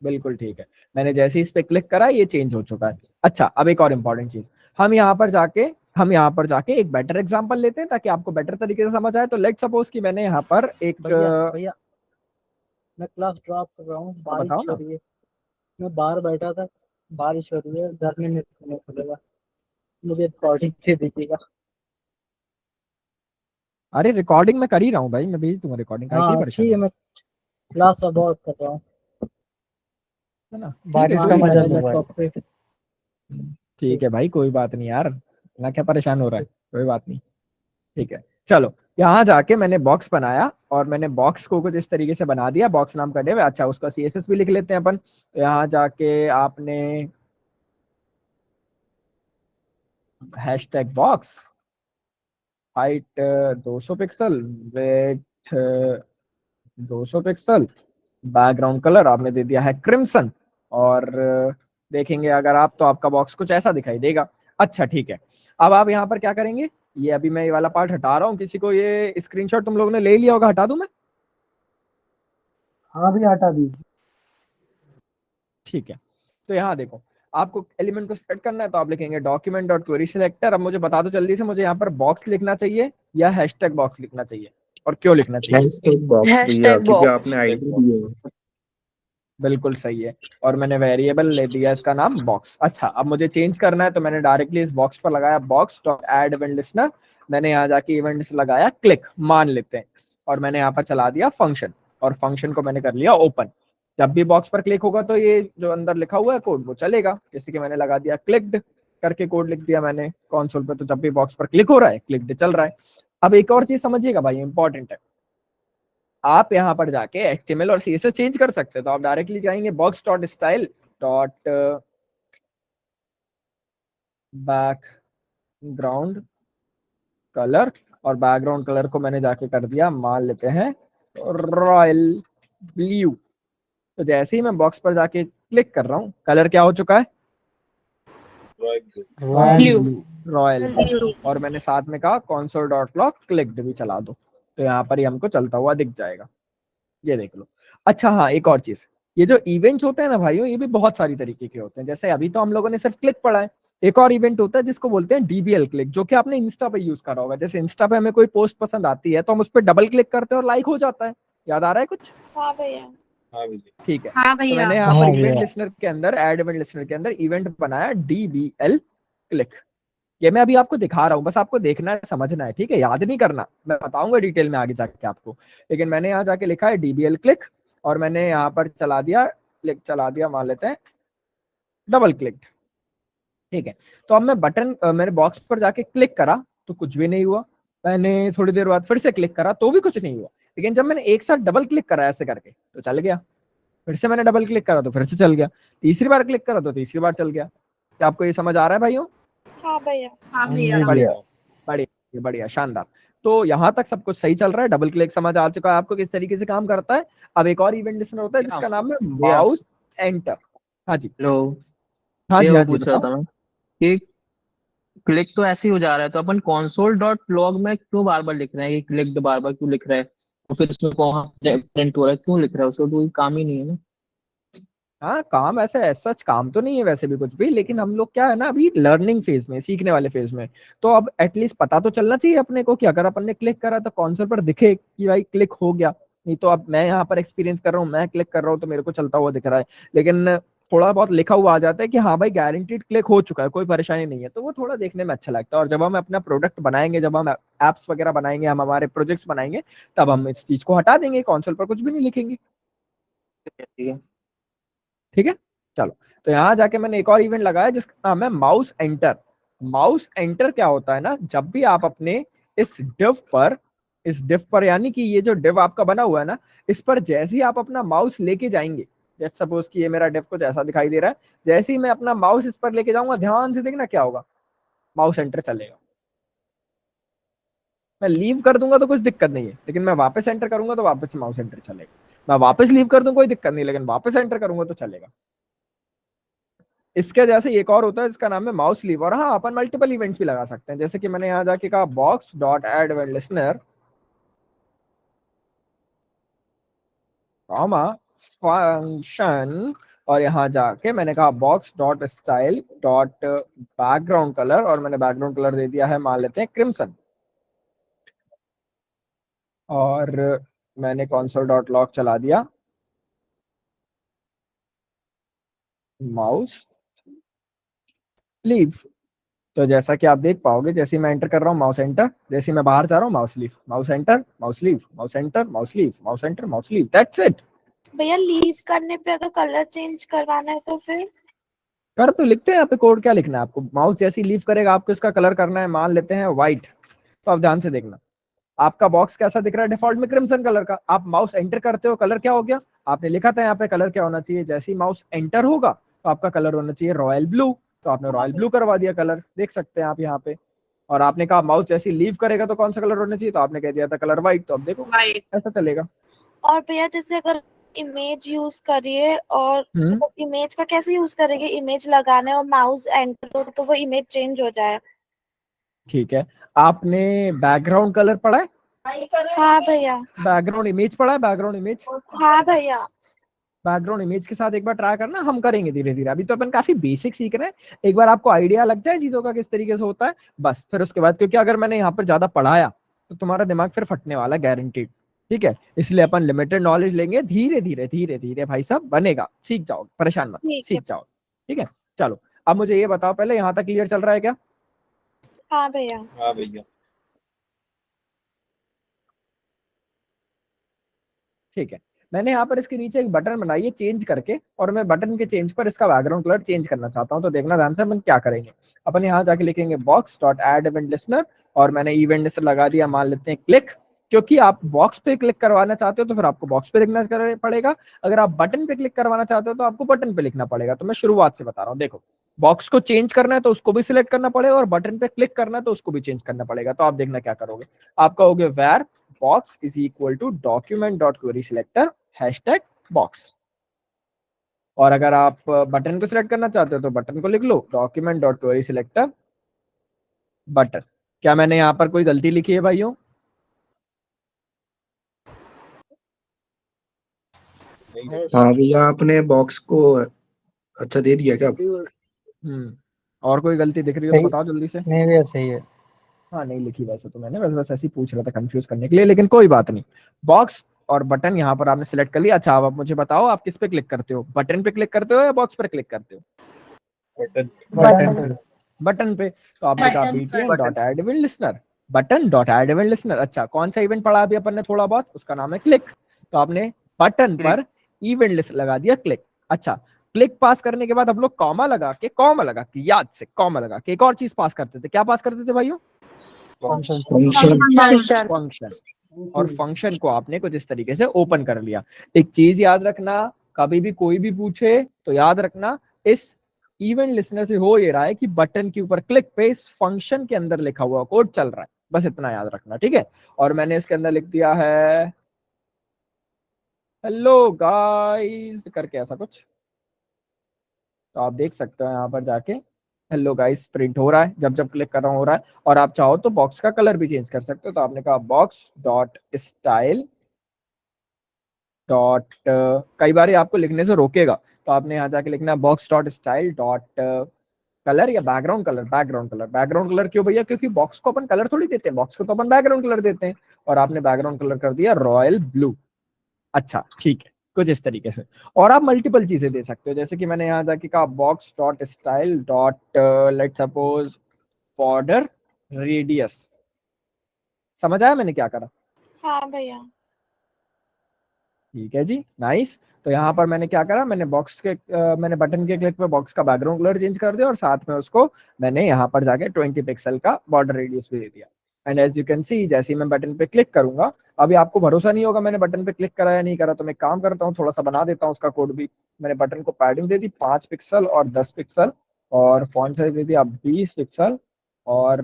बिल्कुल ठीक है, मैंने जैसे ही इस पे क्लिक करा ये चेंज हो चुका है। अच्छा, अब एक और इम्पोर्टेंट चीज, हम यहाँ पर जाके एक बेटर एग्जांपल लेते हैं ताकि आपको बेटर तरीके से समझ आए। तो लेट सपोज कि मैंने यहाँ पर एक भैया मैं क्लास ड्रॉप कर रहा हूँ, बताओ बारिश ना। हो रही है। मैं बाहर बैठा था, बारिश हो रही है, घर में नहीं खुलेगा, मुझे रिकॉर्डिंग दे दीजिएगा। अरे रिकॉर्डिंग मैं कर ही रहा हूँ भाई, मैं भेज दूंगा रिकॉर्डिंग, का हाँ परेशान ठीक है, है मैं क्लास अबॉर्ड कर रहा हूँ, ना? ठीक है, बारिश कोई का नहीं, मजा मैं लूंगा। ठीक है भाई, कोई बात नहीं यार, इतना क्या परेशान हो रहा है, कोई बात नहीं। ठीक है, चलो यहाँ जाके मैंने बॉक्स बनाया, और मैंने बॉक्स को कुछ इस तरीके से बना दिया, बॉक्स नाम का डिव। अच्छा, उसका CSS भी लिख लेते हैं अपन। तो यहाँ जाके आपने hashtag box, height 200 pixel, width 200 pixel, background colour आपने दे दिया है क्रिम्सन, और देखेंगे अगर आप, तो आपका बॉक्स कुछ ऐसा दिखाई देगा। अच्छा ठीक है, अब आप यहाँ पर क्या करेंगे, ये अभी मैं ये वाला पार्ट हटा रहा हूँ, किसी को ये स्क्रीनशॉट तुम लोगों ने ले लिया होगा, हटा दूं मैं? हाँ भैया हटा दीजिए। ठीक है, तो यहाँ देखो, आपको एलिमेंट को सेलेक्ट करना है, तो आप लिखेंगे डॉक्यूमेंट डॉट क्वेरी सिलेक्टर। अब मुझे बता दो जल्दी से, मुझे यहाँ पर बॉक्स लिखना चाहिए या हैशटैग बॉक्स लिखना चाहिए, और क्यों लिखना चाहिए? हैशटैग बॉक्स भैया, Hashtag क्योंकि box. आपने आईडी दी है। बिल्कुल सही है, और मैंने वेरिएबल ले दिया इसका नाम बॉक्स। अच्छा, अब मुझे चेंज करना है, तो मैंने डायरेक्टली इस बॉक्स पर लगाया box dot add event listener. मैंने यहाँ जाके इवेंट्स लगाया क्लिक, मान लेते हैं, और मैंने यहाँ पर चला दिया फंक्शन, और फंक्शन को मैंने कर लिया ओपन। जब भी बॉक्स पर क्लिक होगा तो ये जो अंदर लिखा हुआ है कोड वो चलेगा, जैसे कि मैंने लगा दिया क्लिक्ड करके कोड लिख दिया मैंने कंसोल पे, तो जब भी बॉक्स पर क्लिक हो रहा है क्लिक्ड चल रहा है। अब एक और चीज समझिएगा भाई, इंपॉर्टेंट है, आप यहाँ पर जाके HTML और CSS चेंज कर सकते हैं। तो आप डायरेक्टली जाएंगे box dot style dot background colour, और बैकग्राउंड कलर को मैंने जाके कर दिया, मान लेते हैं रॉयल ब्लू। तो जैसे ही मैं बॉक्स पर जाके क्लिक कर रहा हूँ, कलर क्या हो चुका है? Blue. रॉयल। और मैंने साथ में कहा console डॉट लॉग क्लिक्ड भी चला दो, तो यहाँ पर ही हमको चलता हुआ दिख जाएगा, ये देख लो। अच्छा हाँ, एक और चीज, ये जो इवेंट्स होते हैं ना भाइयों, ये भी बहुत सारी तरीके के होते हैं। जैसे अभी तो हम लोगों ने सिर्फ क्लिक पढ़ा है, एक और इवेंट होता है जिसको बोलते हैं DBL क्लिक, जो कि आपने इंस्टा पे यूज करा होगा। जैसे इंस्टा पे हमें कोई पोस्ट पसंद आती है तो हम उस पर डबल क्लिक करते हैं और लाइक हो जाता है, याद आ रहा है कुछ? हाँ भैया। हाँ भैया। ठीक है, हाँ तो भैया। मैंने यहाँ हाँ पर भैया। इवेंट लिस्नर के अंदर, एड इवेंट लिस्नर के अंदर इवेंट बनाया DBL क्लिक। ये मैं अभी आपको दिखा रहा हूँ, बस आपको देखना है, समझना है, ठीक है, याद नहीं करना, मैं बताऊंगा डिटेल में आगे जाके आपको। लेकिन मैंने यहाँ जाके लिखा है DBL क्लिक, और मैंने यहाँ पर चला दिया मान लेते हैं डबल क्लिक। ठीक है, तो अब मैं मैंने बॉक्स पर जाके क्लिक करा तो कुछ भी नहीं हुआ, मैंने थोड़ी देर बाद फिर से क्लिक करा तो भी कुछ नहीं हुआ, लेकिन जब मैंने एक साथ डबल क्लिक करा ऐसे करके तो चल गया, फिर से मैंने डबल क्लिक करा तो फिर से चल गया, तीसरी बार क्लिक करा तो तीसरी बार चल गया। क्या आपको ये समझ आ रहा है भाइयों? हाँ भैया। हाँ भैया। बढ़िया बढ़िया बढ़िया, शानदार। तो यहाँ तक सब कुछ सही चल रहा है, डबल क्लिक समझ आ चुका है आपको किस तरीके से काम करता है। अब एक और इवेंट लिस्नर होता है जिसका नाम है माउस एंटर। हाँ जी, हेलो, हाँ ये जी, वो हाँ जी, पूछ रहा बताओ। था मैं कि क्लिक तो ऐसे ही हो जा रहा है, तो अपन console डॉट लॉग में क्यों बार बार लिख रहे हैं कि क्लिक बार बार क्यों लिख रहा है, तो फिर इसमें कहाँ प्रिंट हो रहा है, क्यों लिख रहा है, उसका तो कोई काम ही नहीं है ना। हाँ, काम ऐसे सच काम तो नहीं है वैसे भी कुछ भी, लेकिन हम लोग क्या है ना, अभी लर्निंग फेज में, सीखने वाले फेज में, तो अब एटलीस्ट पता तो चलना चाहिए अपने को कि अगर अपन ने क्लिक करा तो कंसोल पर दिखे कि भाई क्लिक हो गया। नहीं तो अब मैं यहाँ पर एक्सपीरियंस कर रहा हूँ, मैं क्लिक कर रहा हूँ तो मेरे को चलता हुआ दिख रहा है, लेकिन थोड़ा बहुत लिखा हुआ आ जाता है कि हाँ भाई गारंटीड क्लिक हो चुका है, कोई परेशानी नहीं है, तो वो थोड़ा देखने में अच्छा लगता है। और जब हम अपना प्रोडक्ट बनाएंगे, जब हम एप्स वगैरह बनाएंगे, हम हमारे प्रोजेक्ट्स बनाएंगे, तब हम इस चीज को हटा देंगे, कंसोल पर कुछ भी नहीं लिखेंगे। ठीक है। ठीक है, चलो। तो यहाँ जाके मैंने एक और इवेंट लगाया जिसका नाम है माउस एंटर। माउस एंटर क्या होता है ना, जब भी आप अपने इस डिव पर यानी कि ये जो डिव आपका बना हुआ है ना, इस पर जैसे ही आप अपना माउस लेके जाएंगे, जैसे सपोज कि ये मेरा डिव कुछ ऐसा दिखाई दे रहा है, जैसे ही मैं अपना माउस इस पर लेके जाऊंगा, ध्यान से देखना क्या होगा, माउस एंटर चलेगा। मैं लीव कर दूंगा तो कुछ दिक्कत नहीं है, लेकिन मैं वापस एंटर करूंगा तो वापस से माउस एंटर चलेगा। मैं वापस लीव कर दूं कोई दिक्कत नहीं, लेकिन वापस एंटर करूंगा तो चलेगा। इसके जैसे एक और होता है जिसका नाम है माउस लीव, और हाँ, अपन मल्टीपल इवेंट्स भी लगा सकते हैं, जैसे कि मैंने यहाँ जाके कहा box dot add event listener comma function, और यहाँ जाके मैंने कहा box dot style dot background colour, और मैंने बैकग्राउंड कलर दे दिया है, मान लेते हैं क्रिम्सन, और मैंने console डॉट लॉग चला दिया माउस लीव। तो जैसा कि आप देख पाओगे, जैसे ही मैं एंटर कर रहा हूँ माउस एंटर, जैसे ही मैं बाहर जा रहा हूँ mouse leave, mouse enter mouse leave, mouse enter mouse leave, mouse enter mouse leave, that's it. भैया लीव करने पे अगर कलर चेंज करवाना है तो फिर? कर तो लिखते हैं यहाँ पे कोड, क्या लिखना है आपको, माउस जैसे ही लीव करेगा आपको इसका कलर करना है, मान लेते हैं व्हाइट। तो आप ध्यान से देखना, आपका बॉक्स कैसा दिख रहा है, डिफॉल्ट में क्रिम्सन कलर का। आप माउस एंटर करते हो, कलर क्या हो गया, आपने लिखा था यहाँ पे कलर क्या होना चाहिए, जैसे ही माउस एंटर होगा तो आपका कलर होना चाहिए रॉयल ब्लू, तो आपने रॉयल ब्लू करवा दिया कलर, देख सकते हैं आप यहाँ पे। और आपने कहा माउस जैसे ही लीव करेगा तो कौन सा कलर होना चाहिए, तो आपने कह दिया था कलर व्हाइट, तो अब देखो वाइट। ऐसा चलेगा। और भैया जैसे अगर इमेज यूज करिए और हम्म, इमेज का कैसे यूज करेंगे? इमेज लगाने और माउस एंटर तो वो इमेज चेंज हो जाए। ठीक है। आपने बैकग्राउंड कलर पढ़ा है? हाँ भैया। बैकग्राउंड इमेज पढ़ा है? बैकग्राउंड इमेज, हाँ भैया। बैकग्राउंड इमेज के साथ एक बार ट्राई करना, हम करेंगे धीरे धीरे, अभी तो अपन काफी बेसिक सीख रहे हैं। एक बार आपको आइडिया लग जाए चीजों का किस तरीके से होता है, बस फिर उसके बाद, क्योंकि अगर मैंने यहाँ पर ज्यादा पढ़ाया तो तुम्हारा दिमाग फिर फटने वाला गारंटीड। ठीक है, इसलिए अपन लिमिटेड नॉलेज लेंगे, धीरे धीरे धीरे धीरे भाई साहब बनेगा, सीख जाओ, परेशान मत, ठीक है। सीख जाओ। ठीक है, चलो अब मुझे ये बताओ पहले, यहाँ तक क्लियर चल रहा है क्या? हाँ भैया। हाँ भैया। ठीक है, मैंने यहाँ पर इसके नीचे एक बटन बनाई है चेंज करके, और मैं बटन के चेंज पर इसका बैकग्राउंड कलर चेंज करना चाहता हूँ। तो देखना ध्यान से अपन क्या करेंगे। अपन यहाँ जाके लिखेंगे box dot add event listener, और मैंने इवेंट लिस्नर लगा दिया, मान लेते हैं क्लिक। क्योंकि आप बॉक्स पे क्लिक करवाना चाहते हो तो फिर आपको बॉक्स पे लिखना पड़ेगा, अगर आप बटन पे क्लिक करवाना चाहते हो तो आपको बटन पे लिखना पड़ेगा। तो मैं शुरुआत से बता रहा हूँ, देखो बॉक्स को चेंज करना है तो उसको भी सिलेक्ट करना पड़ेगा, और बटन पे क्लिक करना है तो उसको भी चेंज करना पड़ेगा। तो आप देखना क्या करोगे, आप कहोगे where box is equal to document dot query selector hashtag box, और अगर आप बटन को सिलेक्ट करना चाहते हो तो बटन को लिख लो document dot query selector button. क्या मैंने यहाँ पर कोई गलती लिखी है भाइयों? हाँ भैया, आपने बॉक्स को अच्छा दे दिया क्या? और कोई गलती दिख रही हो तो बताओ जल्दी से। नहीं भैया सही है। हाँ नहीं लिखी वैसे तो मैंने, बस ऐसे ही पूछ रहा था कंफ्यूज करने के लिए, लेकिन कोई बात नहीं। बॉक्स और बटन यहाँ पर आपने सिलेक्ट कर लिया। अच्छा अब आप मुझे बताओ, आप किस पे क्लिक करते हो, बटन पे क्लिक करते हो या बॉक्स पर क्लिक करते हो? बटन। बटन बटन पे। तो आपने कहा btn dot add event listener, button dot add event listener. अच्छा कौन सा इवेंट पढ़ा अभी अपन ने थोड़ा बहुत, उसका नाम है क्लिक। तो आपने बटन पर इवेंट लिस्ट लगा दिया क्लिक। अच्छा क्लिक पास करने के बाद हम लोग कॉमा लगा के याद से कॉमा लगा के एक और चीज पास करते थे। क्या पास करते थे भाइयों? फंक्शन। फंक्शन। और फंक्शन को आपने कुछ इस तरीके से ओपन कर लिया। एक चीज याद रखना, कभी भी कोई भी पूछे तो याद रखना, इस इवेंट लिसनर से हो ये रहा है कि बटन के ऊपर क्लिक पे इस फंक्शन के अंदर लिखा हुआ कोड चल रहा है, बस इतना याद रखना। ठीक है, और मैंने इसके अंदर लिख दिया है हेलो गाइस करके ऐसा कुछ। तो आप देख सकते हो यहाँ पर जाके हेलो गाइस प्रिंट हो रहा है, जब जब क्लिक कर रहा हूँ हो रहा है। और आप चाहो तो बॉक्स का कलर भी चेंज कर सकते हो। तो आपने कहा बॉक्स डॉट स्टाइल डॉट, कई बार आपको लिखने से रोकेगा, तो आपने यहाँ जाके लिखना है box dot style dot colour या बैकग्राउंड कलर। बैकग्राउंड कलर क्यों भैया? क्योंकि बॉक्स को अपन कलर थोड़ी देते हैं, बॉक्स को तो अपन बैकग्राउंड कलर देते हैं, और आपने बैकग्राउंड कलर कर दिया रॉयल ब्लू। अच्छा ठीक है, कुछ इस तरीके से। और आप मल्टीपल चीजें दे सकते हो, जैसे कि मैंने यहाँ जाके कहा box dot style dot let suppose border radius. समझ आया मैंने क्या करा? हाँ भैया। ठीक है जी, नाइस। तो यहाँ पर मैंने क्या करा, मैंने मैंने बटन के क्लिक पे बॉक्स का बैकग्राउंड कलर चेंज कर दिया, और साथ में उसको मैंने यहाँ पर जाके 20 पिक्सल का बॉर्डर रेडियस भी दे दिया। And as you can see, जैसे ही मैं बटन पे क्लिक करूंगा, अभी आपको भरोसा नहीं होगा मैंने बटन पे क्लिक करा या नहीं करा, तो मैं काम करता हूँ थोड़ा सा बना देता हूँ उसका कोड भी। मैंने बटन को पैडिंग दे दी 5 पिक्सल और 10 पिक्सल, और फॉन्ट साइज दे दिया 20 पिक्सल, और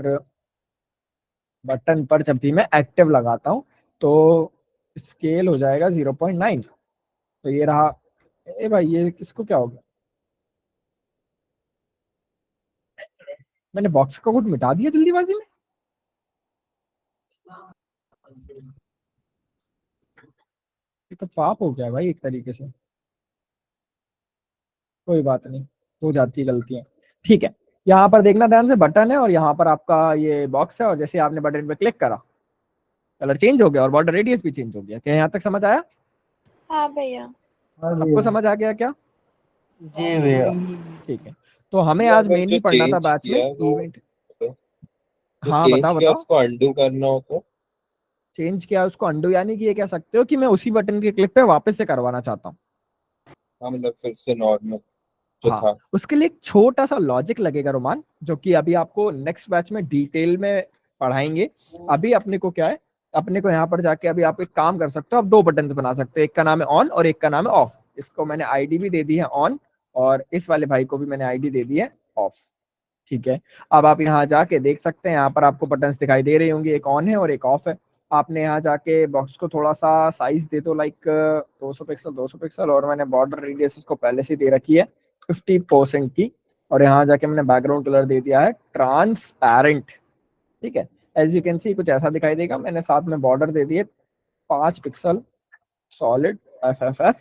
बटन पर जब भी मैं एक्टिव लगाता हूँ तो स्केल हो जाएगा 0.9। तो ये रहा। ए भाई ये किसको क्या हो गया? मैंने बॉक्स का कोड मिटा दिया जल्दीबाजी में। ये तो पाप हो गया भाई एक तरीके से। कोई बात नहीं, हो जाती है गलतियां। ठीक है, यहाँ पर देखना ध्यान से, बटन है और यहाँ पर आपका ये बॉक्स है, और जैसे आपने बटन पे क्लिक करा कलर चेंज हो गया और बॉर्डर रेडियस भी चेंज हो गया। क्या यहाँ तक समझ आया? हाँ भैया। सबको समझ आ गया क्या? जी भैया। ठीक है, तो हमें या आज अगर मेनली जो पढ़ना था चेंज बैच में किया वो, इवेंट। जो हाँ चेंज बताओ किया बताओ। उसको अंडू करना हो तो? चेंज किया उसको अंडू, यानी कि ये कह सकते हो कि मैं उसी बटन के क्लिक पे वापस से करवाना चाहता हूँ। हाँ मतलब फिर से नॉर्मल जो हाँ, था। उसके लिए एक छोटा सा लॉजिक लगेगा रोमान, जो कि अभी आपको नेक्स्ट बैच में डिटेल में पढ़ाएंगे। अभी अपने को क्या है, अपने को यहाँ पर जाके अभी आप एक काम कर सकते हो, आप दो बटन बना सकते हो, एक का नाम है ऑन और एक का नाम है ऑफ। इसको मैंने आईडी भी दे दी है ऑन, और इस वाले भाई को भी मैंने आईडी दे दी है ऑफ। ठीक है, अब आप यहाँ जाके देख सकते हैं, यहाँ पर आपको बटन्स दिखाई दे रही होंगी, एक ऑन है और एक ऑफ है। आपने यहाँ जाके बॉक्स को थोड़ा सा साइज दे दो, लाइक 200 पिक्सल, और मैंने बॉर्डर रेडियस इसको पहले से दे रखी है 50% की, और यहाँ जाके मैंने बैकग्राउंड कलर दे दिया है ट्रांसपेरेंट। ठीक है, एज यू कैन सी कुछ ऐसा दिखाई देगा। मैंने साथ में बॉर्डर दे दिए 5 पिक्सल सॉलिड FFF,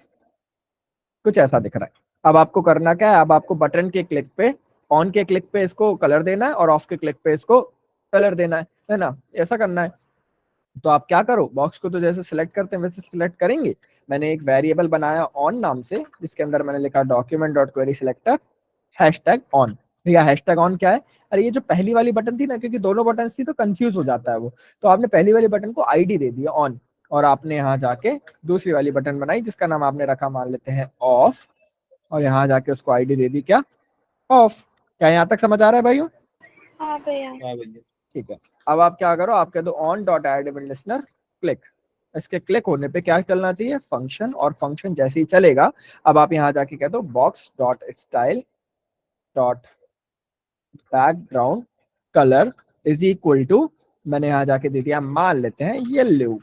कुछ ऐसा दिख रहा है। अब आपको करना क्या है, अब आपको बटन के क्लिक पे, ऑन के क्लिक पे इसको कलर देना है और ऑफ के क्लिक पे इसको कलर देना है ना, ऐसा करना है। तो आप क्या करो, बॉक्स को तो जैसे सिलेक्ट करते हैं वैसे सिलेक्ट करेंगे। मैंने एक वेरिएबल बनाया ऑन नाम से, जिसके अंदर मैंने लिखा document dot query selector #on। भैया #on क्या है? अरे ये जो पहली वाली बटन थी ना, क्योंकि दोनों बटन थी तो कंफ्यूज हो जाता है वो, तो आपने पहली वाली बटन को आईडी दे दिया ऑन, और आपने यहाँ जाके दूसरी वाली बटन बनाई जिसका नाम आपने रखा, मान लेते हैं ऑफ, और यहाँ जाके उसको आईडी दे दी क्या, ऑफ। क्या यहाँ तक समझ आ रहा है भाइयों? हाँ भैया। हाँ भैया। ठीक है, अब आप क्या करो, आप कह दो on dot add event listener click. इसके क्लिक होने पे क्या चलना चाहिए, फंक्शन, और फंक्शन जैसे ही चलेगा अब आप यहाँ जाके कह दो box dot style dot background colour is equal to, मैंने यहाँ जाके दे दिया, मान लेते हैं येलो,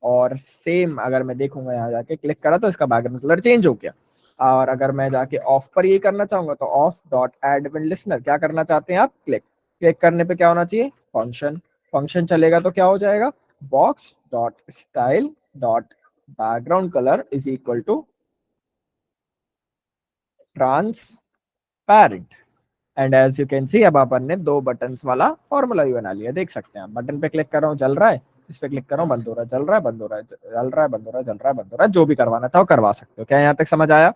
और सेम अगर मैं देखूंगा यहाँ जाके क्लिक करा तो इसका बैकग्राउंड कलर चेंज हो गया। और अगर मैं जाके ऑफ पर ये करना चाहूंगा तो off dot add event listener, क्या करना चाहते हैं आप, क्लिक। क्लिक करने पे क्या होना चाहिए, फंक्शन, फंक्शन चलेगा तो क्या हो जाएगा, box dot style dot background colour is equal to transparent. And as you can see अब अपन ने 2 बटन्स वाला फॉर्मूला भी बना लिया, देख सकते हैं। बटन पे क्लिक कर रहा हूँ जल रहा है, इस पे क्लिक कर रहा हूँ बंद हो रहा है, जल रहा है बंद हो रहा है, जल रहा है बंद हो रहा है, जल रहा है बंद हो रहा है, जो भी करवाना चाहो करवा सकते हो। क्या यहाँ तक समझ आया?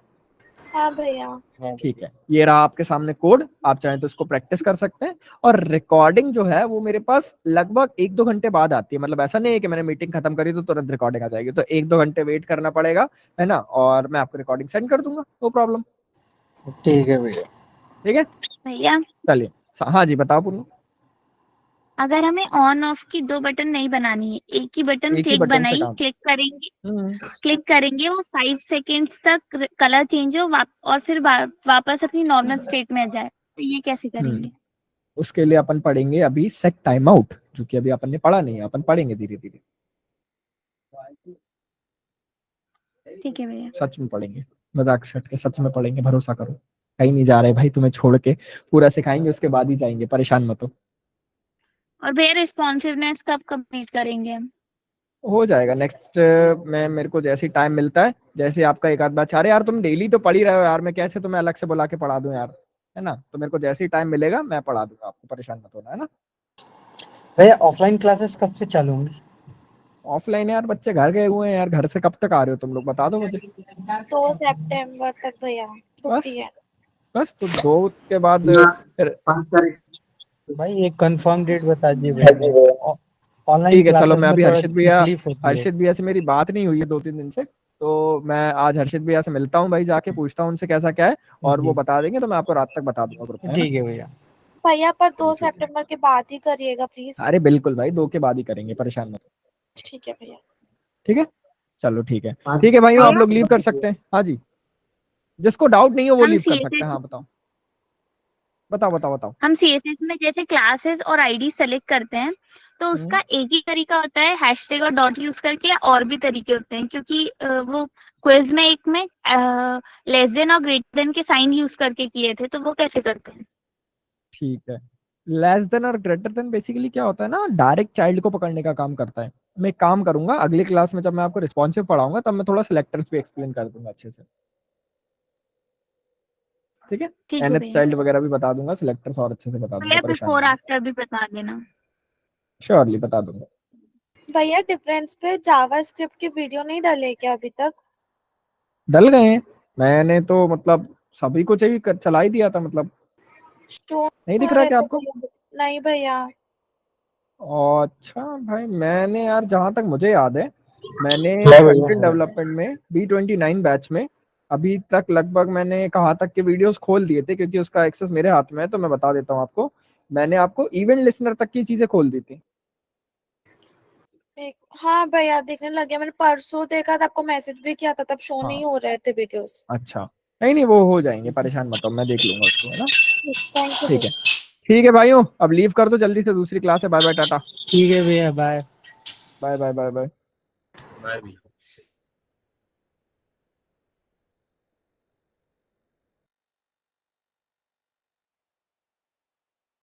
हाँ भैया। हाँ ठीक है, ये रहा आपके सामने कोड, आप चाहें तो इसको प्रैक्टिस कर सकते हैं। और रिकॉर्डिंग जो है वो मेरे पास लगभग 1-2 घंटे बाद आती है, मतलब ऐसा नहीं है कि मैंने मीटिंग खत्म करी तो तुरंत रिकॉर्डिंग आ जाएगी, तो 1-2 घंटे वेट करना पड़ेगा, है ना, और मैं आपको रिकॉर्डिंग सेंड कर दूंगा, नो प्रॉब्लम। ठीक है भैया। ठीक है, भैया चलिए। हाँ जी बताओ पूनम। अगर हमें ऑन ऑफ की 2 बटन नहीं बनानी है, एक ही बटन एक ही क्लिक बटन से बनाई, काम। क्लिक करेंगे वो 5 सेकेंड्स तक कलर चेंज हो और फिर वापस अपनी नॉर्मल स्टेट में आ जाए, तो ये कैसे करेंगे? उसके लिए अपन पढ़ेंगे अभी सेट टाइम आउट, जो कि अभी अपन ने पढ़ा नहीं है, अपन पढ़ेंगे धीरे धीरे। ठीक है भैया। सच में पढ़ेंगे, मजाक से हट के सच में पढ़ेंगे, भरोसा करो, कहीं नहीं जा रहे भाई तुम्हें छोड़ के, पूरा सिखाएंगे उसके बाद ही जाएंगे, परेशान मत हो। और भैया रिस्पॉन्सिवनेस कब कंप्लीट करेंगे हम? हो जाएगा नेक्स्ट में, मेरे को जैसे टाइम मिलता है, जैसे आपका एक आध बार, अरे यार तुम डेली तो पढ़ ही रहे हो यार, मैं कैसे तुम्हें अलग से बुला के पढ़ा दूं यार, है ना, तो मेरे को जैसे ही टाइम मिलेगा मैं पढ़ा दूंगा आपको, परेशान मत होना, है ना। भैया ऑफलाइन क्लासेस कब से चालू होंगी? ऑफलाइन यार बच्चे घर गए हुए हैं यार, घर से कब तक आ रहे हो तुम लोग, बता दो मुझे। 2 सितंबर तक भैया छुट्टी है। बस तो 2 के बाद फिर, भाई एक कंफर्म डेट बता दीजिए। ऑनलाइन ठीक है चलो, मैं अभी हर्षित हर्षित भैया से मेरी बात नहीं हुई है 2-3 दिन से, तो मैं आज हर्षित भैया से मिलता हूँ भाई, जाके पूछता हूँ उनसे कैसा क्या है, और वो बता देंगे तो मैं आपको रात तक बता दूंगा ग्रुप में। ठीक है भैया। भैया पर 2 सितंबर के बाद ही करिएगा प्लीज। अरे बिल्कुल भाई, 2 के बाद ही करेंगे, परेशान मत हो। ठीक है भैया। ठीक है चलो, ठीक है भाइयों, आप लोग लीव कर सकते हैं। हाँ जी, जिसको डाउट नहीं हो वो हम लीव कर CSS सकते हैं। हाँ बताओ बताओ बताओ बताओ। हम CSS में जैसे क्लासेस और आईडी सेलेक्ट करते हैं तो उसका एक ही तरीका होता है हैशटैग और डॉट यूज करके, या और भी तरीके होते हैं? क्योंकि वो क्विज में एक में लेस देन और ग्रेटर देन के साइन यूज करके किए थे, तो वो कैसे करते हैं? ठीक है, लेस देन और ग्रेटर देन बेसिकली क्या होता है ना, डायरेक्ट चाइल्ड को पकड़ने का काम करता है। मैं एक काम करूंगा, अगली क्लास में जब मैं आपको रिस्पॉन्सिव पढ़ाऊंगा तब मैं थोड़ा सिलेक्टर्स भी एक्सप्लेन कर दूंगा अच्छे से। ठीक है, ठीक है एनएथ भैया। चाइल्ड वगैरह भी बता दूंगा, सिलेक्टर्स और अच्छे से बता दूंगा, भैया परेशान बिफोर नहीं, आफ्टर भी बता देना। श्योरली बता दूंगा। भैया डिफरेंस पे जावास्क्रिप्ट की वीडियो नहीं डले क्या अभी तक? डल गए हैं, मैंने तो मतलब सभी को चाहिए चला ही दिया था, मतलब नहीं दिख रहा क्या आपको? नहीं भैया। अच्छा भाई, मैंने यार जहां तक मुझे याद है, मैंने कंटेंट डेवलपमेंट में B29 बैच में अभी तक लगभग मैंने कहाँ तक के वीडियोस खोल दिए थे, क्योंकि उसका एक्सेस मेरे हाथ में है, तो मैं बता देता हूँ आपको। मैंने आपको इवेंट लिसनर तक की चीजें खोल दी थी। हाँ भैया दिखने लगे, मैंने परसों देखा था, आपको मैसेज भी किया था, तब शो नहीं हो रहे थे वीडियोस। अच्छा, नहीं वो हो जाएंगे, परेशान मत हो, मैं देख लूंगा उसको, है ना। Thank you. ठीक है भाइयों, अब लीव कर दो जल्दी से, दूसरी क्लास है, बाय बाय टाटा। ठीक है भैया bye. Bye bye bye bye. मैं भी